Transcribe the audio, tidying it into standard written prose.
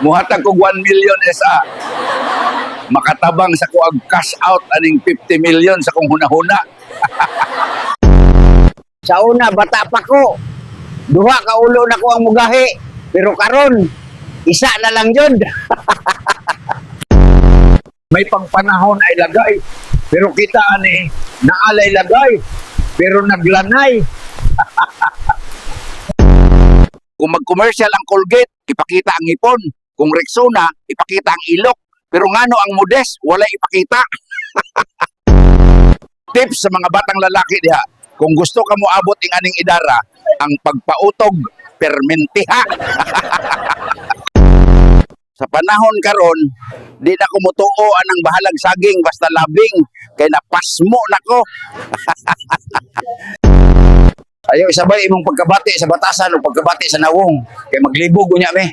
Muhatag kog 1 million isa. Makatabang sa ko ag cash out aning 50 million sa kong hunahuna. Sa una, bata pa ko. Duha ka ulo na ko ang mugahi. Pero karon, isa na lang yun. May pangpanahon ay lagay. Pero kita ani, naalay lagay. Pero naglanay. Kung mag-commercial ang Colgate, ipakita ang ipon. Kung Rexona, ipakita ang ilok. Pero ngano ang Modest, wala ipakita. Tips sa mga batang lalaki diha. Kung gusto ka mo abot ing aning idara, ang pagpautog, permentiha. Sa panahon karon, di na ko mutuo anang bahalag saging basta labing kay napasmo nako. Ayaw isabay imong pagkabati sa batasan o pagkabati sa nawong kay maglibog unya me.